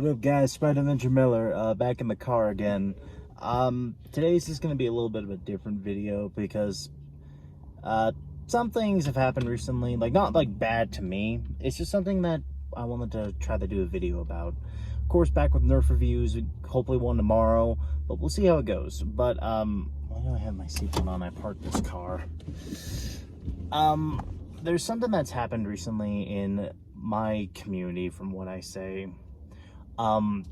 What up, guys? Spider Ninja Miller, back in the car again. Today's just gonna be a little bit of a different video because, some things have happened recently, like, not, like, bad to me. It's just something that I wanted to try to do a video about. Of course, back with Nerf reviews, hopefully one tomorrow, but we'll see how it goes. But, why do I have my seatbelt on? I parked this car. There's something that's happened recently in my community, from what I say. And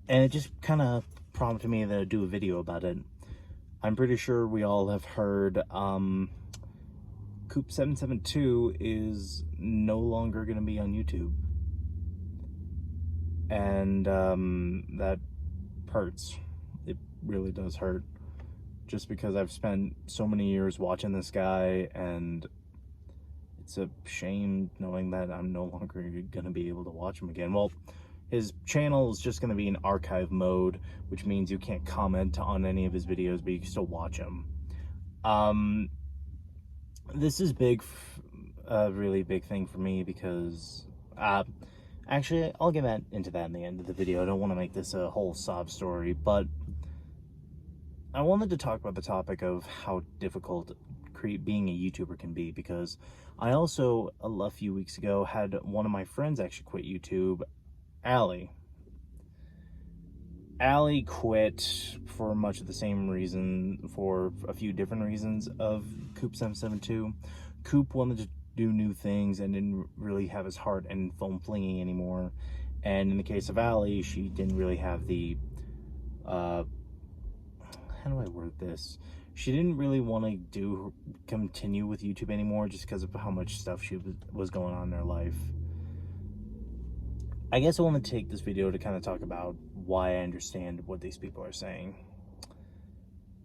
it just kind of prompted me to do a video about it. I'm pretty sure we all have heard, Coop772 is no longer going to be on YouTube. And, that hurts. It really does hurt. Just because I've spent so many years watching this guy, and it's a shame knowing that I'm no longer going to be able to watch him again. Well, his channel is just going to be in archive mode, which means you can't comment on any of his videos, but you can still watch them. This is big, a really big thing for me because, actually, I'll get into that in the end of the video. I don't want to make this a whole sob story, but I wanted to talk about the topic of how difficult being a YouTuber can be, because I also, a few weeks ago, had one of my friends actually quit YouTube, Allie. Allie quit for much of the same reason, for a few different reasons, of Coop772. Coop wanted to do new things and didn't really have his heart in foam flinging anymore. And in the case of Allie, she didn't really have the, how do I word this? She didn't really want to continue with YouTube anymore, just because of how much stuff she was going on in her life. I guess I want to take this video to kind of talk about why I understand what these people are saying.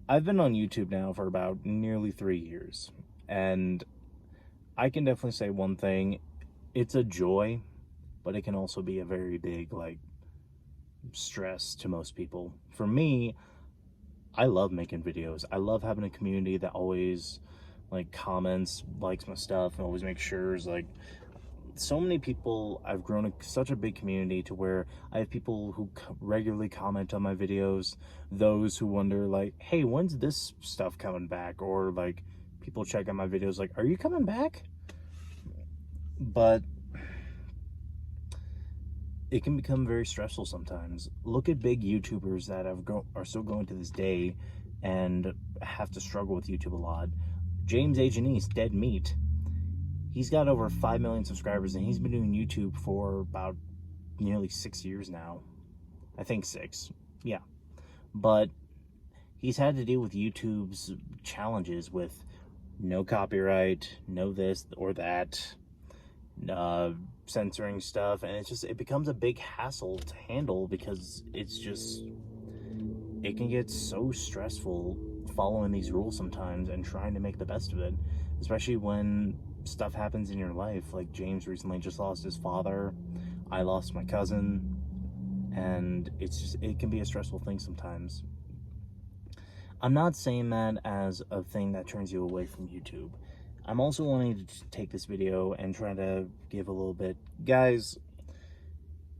I've been on YouTube now for about nearly 3 years, and I can definitely say one thing: it's a joy, but it can also be a very big, like, stress to most people. For me, I love making videos. I love having a community that always, like, comments, likes my stuff, and always makes sure, like, so many people. I've grown such a big community to where I have people who regularly comment on my videos, those who wonder, like, hey, when's this stuff coming back? Or, like, people check out my videos like, are you coming back? But it can become very stressful sometimes. Look at big YouTubers that are still going to this day and have to struggle with YouTube a lot. James A. Janice, Dead Meat. He's got over 5 million subscribers, and he's been doing YouTube for about nearly 6 years now. I think 6. Yeah. But he's had to deal with YouTube's challenges with no copyright, no this or that, censoring stuff, and it becomes a big hassle to handle, because it can get so stressful following these rules sometimes and trying to make the best of it, especially when stuff happens in your life. Like, James recently just lost his father, I lost my cousin, and it can be a stressful thing sometimes. I'm not saying that as a thing that turns you away from YouTube. I'm also wanting to take this video and try to give a little bit. Guys,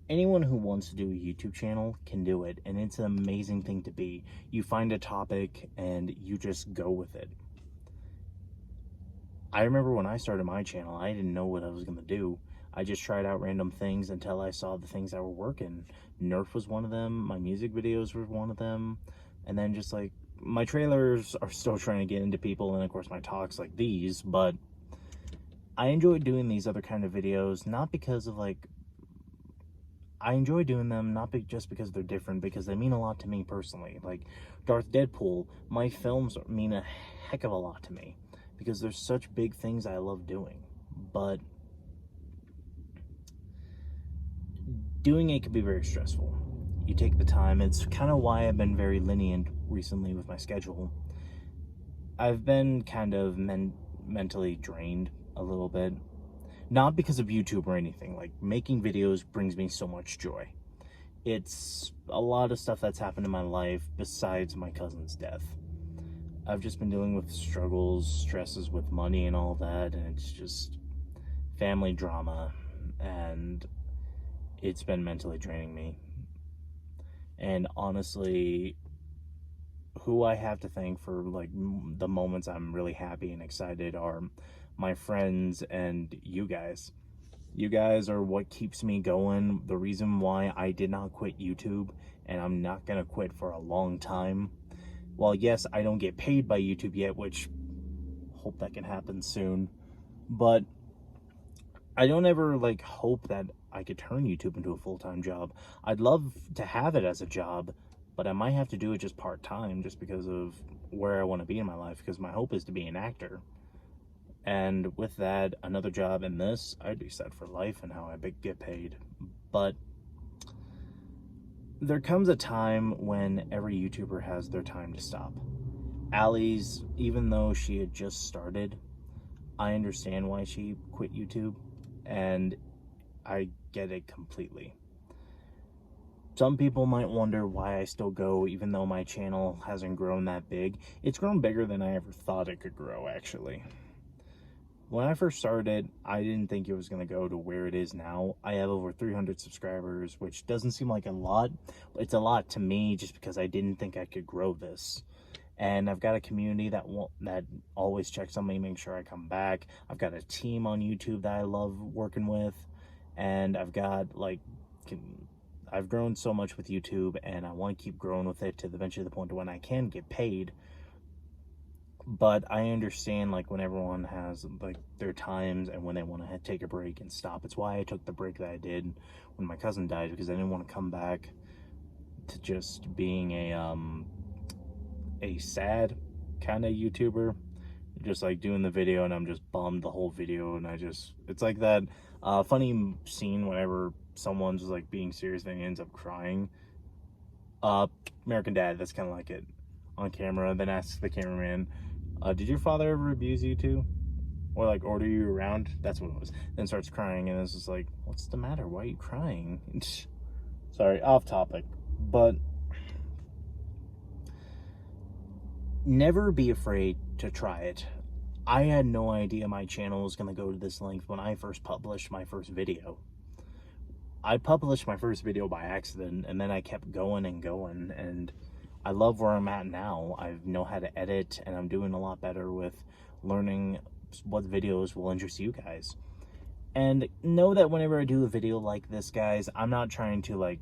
anyone who wants to do a YouTube channel can do it, and it's an amazing thing to be. You find a topic and you just go with it. I remember when I started my channel, I didn't know what I was going to do. I just tried out random things until I saw the things that were working. Nerf was one of them, my music videos were one of them, and then just, like, my trailers are still trying to get into people, and of course my talks like these. But I enjoy doing these other kind of videos, not because of, like, I enjoy doing them not just because they're different, because they mean a lot to me personally. Like Darth Deadpool, my films mean a heck of a lot to me, because there's such big things I love doing. But doing it can be very stressful. You take the time. It's kind of why I've been very lenient recently with my schedule. I've been kind of mentally drained a little bit. Not because of YouTube or anything. Like, making videos brings me so much joy. It's a lot of stuff that's happened in my life besides my cousin's death. I've just been dealing with struggles, stresses with money and all that, and it's just family drama, and it's been mentally draining me. And honestly, who I have to thank for like the moments I'm really happy and excited are my friends and you guys. You guys are what keeps me going. The reason why I did not quit YouTube, and I'm not gonna quit for a long time. Well, yes, I don't get paid by YouTube yet, which hope that can happen soon. But I don't ever like hope that I could turn YouTube into a full-time job. I'd love to have it as a job, but I might have to do it just part-time just because of where I want to be in my life, because my hope is to be an actor. And with that, another job in this, I'd be set for life and how I get paid. But there comes a time when every YouTuber has their time to stop. Allie's, even though she had just started, I understand why she quit YouTube, and I get it completely. Some people might wonder why I still go even though my channel hasn't grown that big. It's grown bigger than I ever thought it could grow, actually. When I first started, I didn't think it was going to go to where it is now. I have over 300 subscribers, which doesn't seem like a lot, but it's a lot to me just because I didn't think I could grow this. And I've got a community that always checks on me, makes sure I come back. I've got a team on YouTube that I love working with, and I've got like, I've grown so much with YouTube, and I want to keep growing with it to eventually the point when I can get paid. But I understand like when everyone has like their times and when they want to take a break and stop. It's why I took the break that I did when my cousin died, because I didn't want to come back to just being a sad kind of YouTuber, just like doing the video and I'm just bummed the whole video, and it's like that funny scene whenever someone's like being serious and he ends up crying. American Dad, that's kind of like it on camera, then asks the cameraman, did your father ever abuse you too? Or like order you around? That's what it was. Then starts crying, and it's just like, what's the matter? Why are you crying? Sorry, off topic. But never be afraid to try it. I had no idea my channel was going to go to this length when I first published my first video. I published my first video by accident, and then I kept going and going, and I love where I'm at now. I know how to edit, and I'm doing a lot better with learning what videos will interest you guys. And know that whenever I do a video like this, guys, I'm not trying to like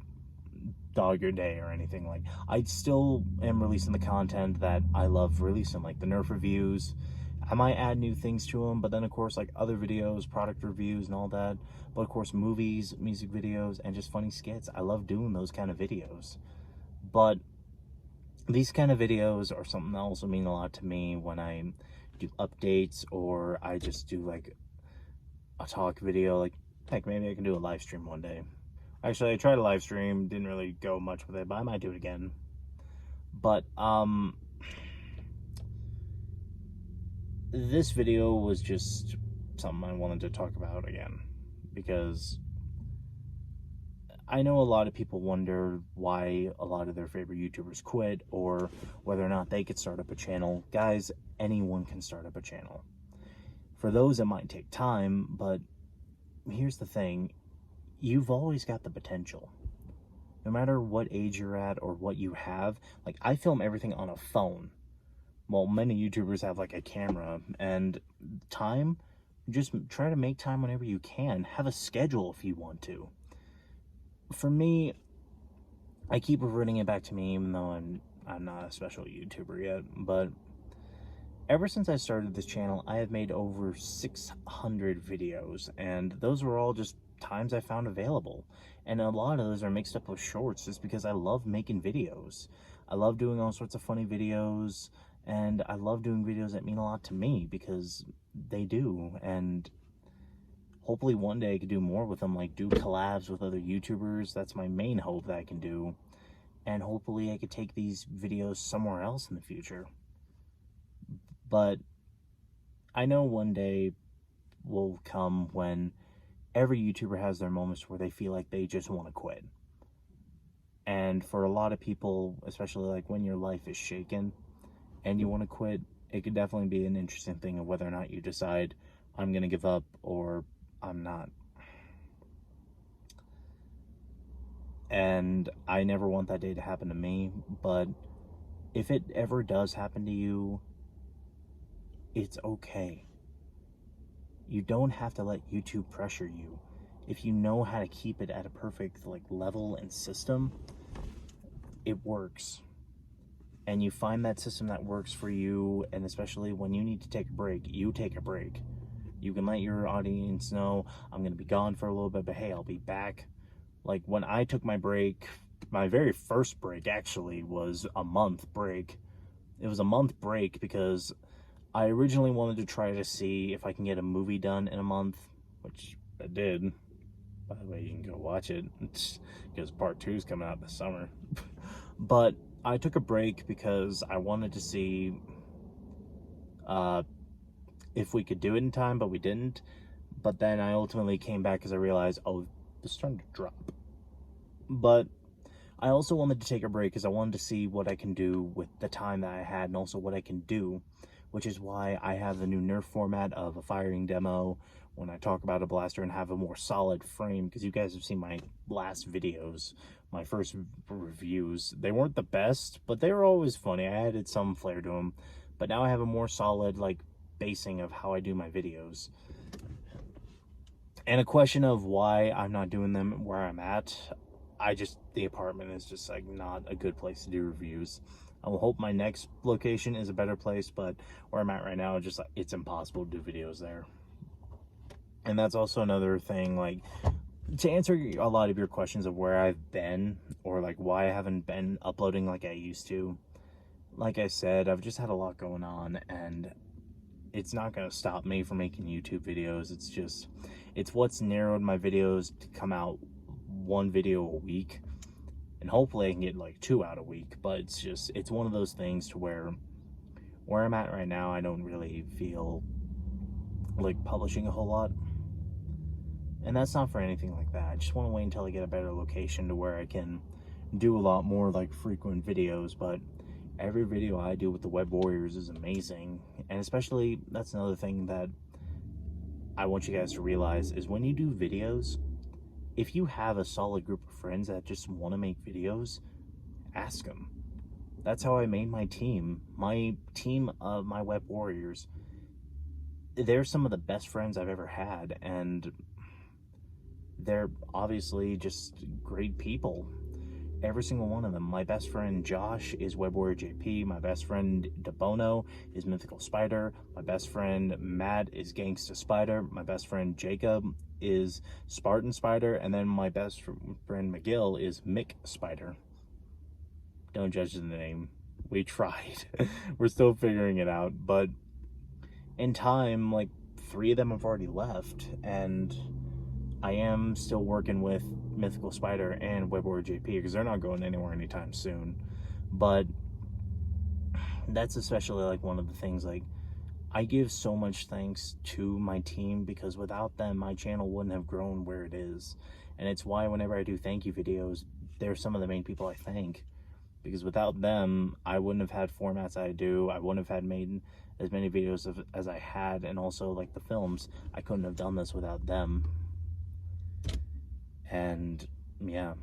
dog your day or anything. Like, I still am releasing the content that I love releasing, like the Nerf reviews. I might add new things to them, but then of course like other videos, product reviews and all that. But of course movies, music videos, and just funny skits. I love doing those kind of videos. But these kind of videos are something that also mean a lot to me when I do updates, or I just do like a talk video. Like, heck, maybe I can do a live stream one day. Actually, I tried a live stream, didn't really go much with it, but I might do it again. But this video was just something I wanted to talk about again, because I know a lot of people wonder why a lot of their favorite YouTubers quit, or whether or not they could start up a channel. Guys, anyone can start up a channel. For those, it might take time, but here's the thing. You've always got the potential. No matter what age you're at or what you have. Like, I film everything on a phone. Well, many YouTubers have like a camera, and time, just try to make time whenever you can. Have a schedule if you want to. For me, I keep reverting it back to me, even though I'm not a special YouTuber yet, but ever since I started this channel, I have made over 600 videos, and those were all just times I found available. And a lot of those are mixed up with shorts, just because I love making videos. I love doing all sorts of funny videos, and I love doing videos that mean a lot to me, because they do. And hopefully one day I could do more with them, like do collabs with other YouTubers. That's my main hope that I can do. And hopefully I could take these videos somewhere else in the future. But I know one day will come when every YouTuber has their moments where they feel like they just want to quit. And for a lot of people, especially like when your life is shaken and you want to quit, it could definitely be an interesting thing of whether or not you decide, I'm going to give up, or I'm not. and I never want that day to happen to me, but if it ever does happen to you, it's okay. You don't have to let YouTube pressure you. If you know how to keep it at a perfect level and system, it works. And you find that system that works for you, and especially when you need to take a break, you take a break. You can let your audience know, I'm going to be gone for a little bit, but hey, I'll be back. Like when I took my break, my very first break actually was a month break. It was a month break because I originally wanted to try to see if I can get a movie done in a month, which I did. By the way, you can go watch it because part 2 is coming out this summer. But I took a break because I wanted to see if we could do it in time, but we didn't. But then I ultimately came back because I realized, oh, it's starting to drop. But I also wanted to take a break because I wanted to see what I can do with the time that I had, and also what I can do, which is why I have the new Nerf format of a firing demo when I talk about a blaster and have a more solid frame, because you guys have seen my last videos, my first reviews. They weren't the best, but they were always funny. I added some flair to them, but now I have a more solid basing of how I do my videos. And a question of why I'm not doing them where I'm at, the apartment is just not a good place to do reviews. I will hope my next location is a better place, but where I'm at right now, it's impossible to do videos there. And that's also another thing, to answer a lot of your questions of where I've been, or why I haven't been uploading like I used to. Like I said, I've just had a lot going on, and it's not going to stop me from making YouTube videos. It's what's narrowed my videos to come out one video a week, and hopefully I can get 2 out a week. But it's one of those things to where I'm at right now, I don't really feel like publishing a whole lot. And that's not for anything like that. I just want to wait until I get a better location to where I can do a lot more frequent videos. But every video I do with the Web Warriors is amazing. And especially, that's another thing that I want you guys to realize, is when you do videos, if you have a solid group of friends that just want to make videos, ask them. That's how I made my team. My team of my Web Warriors, they're some of the best friends I've ever had, and they're obviously just great people. Every single one of them. My best friend Josh is Web Warrior JP. My best friend DeBono is Mythical Spider. My best friend Matt is Gangsta Spider. My best friend Jacob is Spartan Spider. And then my best friend McGill is Mick Spider. Don't judge the name. We tried. We're still figuring it out. But in time, 3 of them have already left. And I am still working with Mythical Spider and Web Warrior JP because they're not going anywhere anytime soon. But that's especially one of the things, I give so much thanks to my team, because without them my channel wouldn't have grown where it is. And it's why whenever I do thank you videos, they're some of the main people I thank, because without them I wouldn't have had formats I do. I wouldn't have had made as many videos as I had, and also the films. I couldn't have done this without them. And yeah,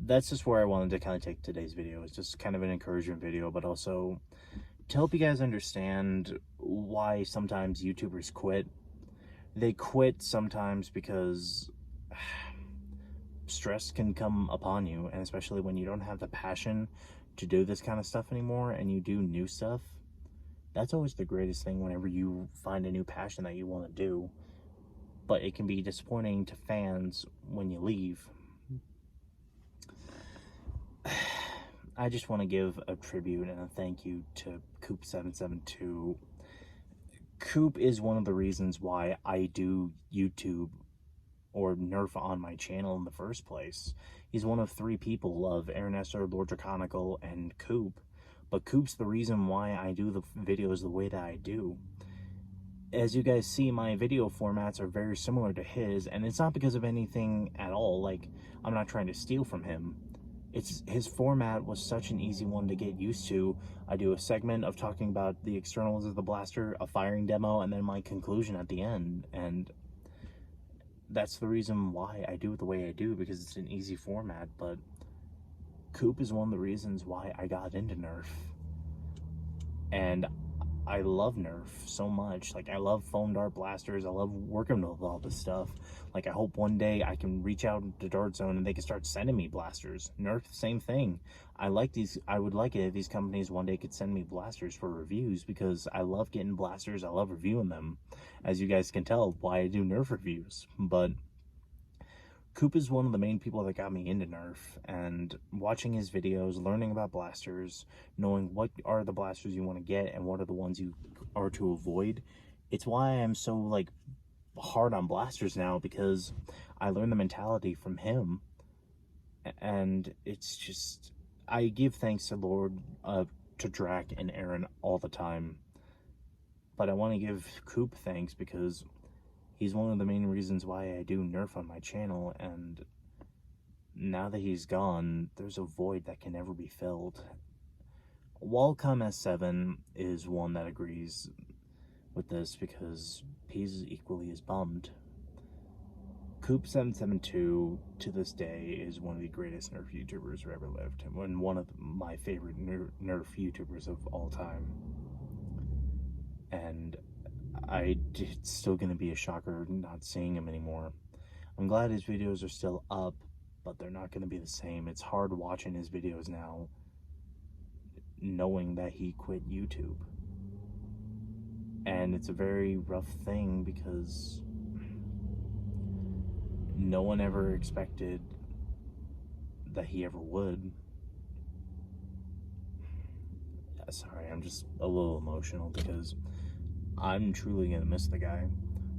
that's just where I wanted to kind of take today's video. It's just kind of an encouragement video, but also to help you guys understand why sometimes YouTubers quit. They quit sometimes because stress can come upon you, and especially when you don't have the passion to do this kind of stuff anymore and you do new stuff. That's always the greatest thing, whenever you find a new passion that you want to do. But it can be disappointing to fans when you leave. I just want to give a tribute and a thank you to Coop772. Coop is one of the reasons why I do YouTube or Nerf on my channel in the first place. He's one of 3 people, of Ernesto, Lord Draconical, and Coop. But Coop's the reason why I do the videos the way that I do. As you guys see, my video formats are very similar to his, and it's not because of anything at all. I'm not trying to steal from him. It's his format was such an easy one to get used to. I do a segment of talking about the externals of the blaster, a firing demo, and then my conclusion at the end. And that's the reason why I do it the way I do, because it's an easy format. But Coop is one of the reasons why I got into Nerf. And I love Nerf so much. Like, I love foam dart blasters. I love working with all this stuff. Like, I hope one day I can reach out to Dart Zone and they can start sending me blasters. Nerf, same thing. I would like it if these companies one day could send me blasters for reviews, because I love getting blasters. I love reviewing them. As you guys can tell, why I do Nerf reviews. But Coop is one of the main people that got me into Nerf, and watching his videos, learning about blasters, knowing what are the blasters you want to get and what are the ones you are to avoid. It's why I'm so, like, hard on blasters now, because I learned the mentality from him. And it's just, I give thanks to Lord, to Drac and Aaron all the time. But I want to give Coop thanks, because he's one of the main reasons why I do Nerf on my channel, and now that he's gone, there's a void that can never be filled. Wallcom S7 is one that agrees with this, because he's equally as bummed. Coop772 to this day is one of the greatest Nerf YouTubers who ever lived, and one of my favorite Nerf YouTubers of all time. And it's still going to be a shocker not seeing him anymore. I'm glad his videos are still up, but they're not going to be the same. It's hard watching his videos now, knowing that he quit YouTube. And it's a very rough thing, because no one ever expected that he ever would. Sorry, I'm just a little emotional, because I'm truly gonna miss the guy.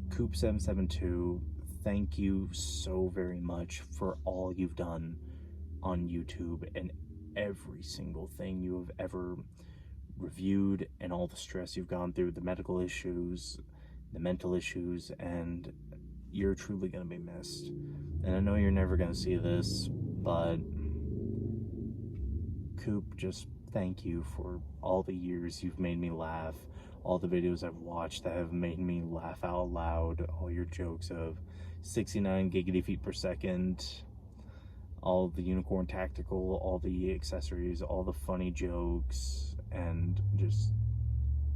Coop772, thank you so very much for all you've done on YouTube, and every single thing you have ever reviewed, and all the stress you've gone through, the medical issues, the mental issues, and you're truly gonna be missed. And I know you're never gonna see this, but Coop, just thank you for all the years you've made me laugh, all the videos I've watched that have made me laugh out loud, all your jokes of 69 giggity feet per second, all the Unicorn Tactical, all the accessories, all the funny jokes, and just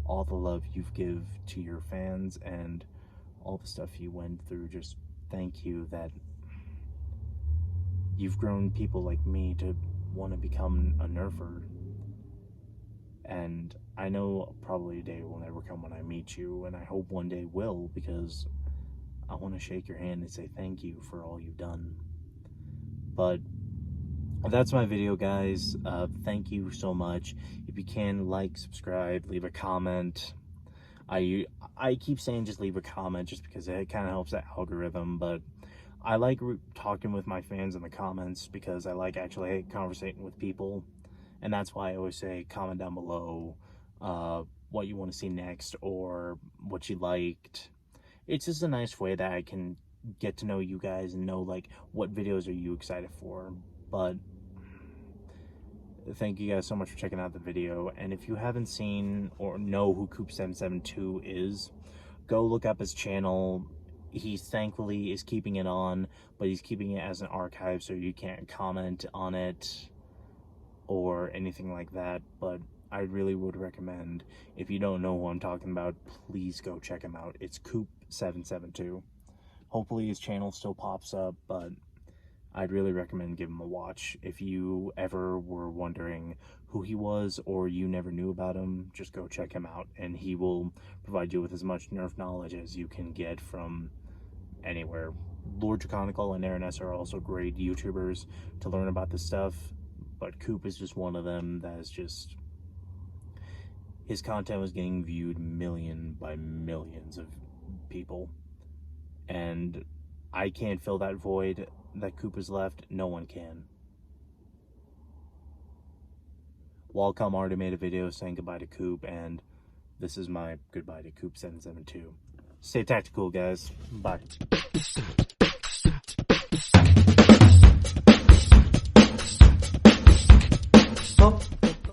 all the love you've give to your fans, and all the stuff you went through. Just thank you that you've grown people like me to want to become a Nerfer. And I know probably a day will never come when I meet you, and I hope one day will, because I want to shake your hand and say thank you for all you've done. But that's my video, guys. Thank you so much. If you can, like, subscribe, leave a comment. I keep saying just leave a comment just because it kind of helps the algorithm, but I like talking with my fans in the comments, because I like actually conversating with people. And that's why I always say comment down below what you want to see next, or what you liked. It's just a nice way that I can get to know you guys and know, like, what videos are you excited for. But thank you guys so much for checking out the video. And if you haven't seen or know who Coop772 is, go look up his channel. He thankfully is keeping it on, but he's keeping it as an archive, so you can't comment on it or anything like that. But I really would recommend, if you don't know who I'm talking about, please go check him out. It's Coop772. Hopefully his channel still pops up, but I'd really recommend giving him a watch. If you ever were wondering who he was, or you never knew about him, just go check him out, and he will provide you with as much Nerf knowledge as you can get from anywhere. Lord Draconical and Aaron S are also great YouTubers to learn about this stuff, but Coop is just one of them that is just, his content was getting viewed million by millions of people, and I can't fill that void that Coop has left. No one can. Wallcom already made a video saying goodbye to Coop, and this is my goodbye to Coop772. Stay tactical, guys. Bye.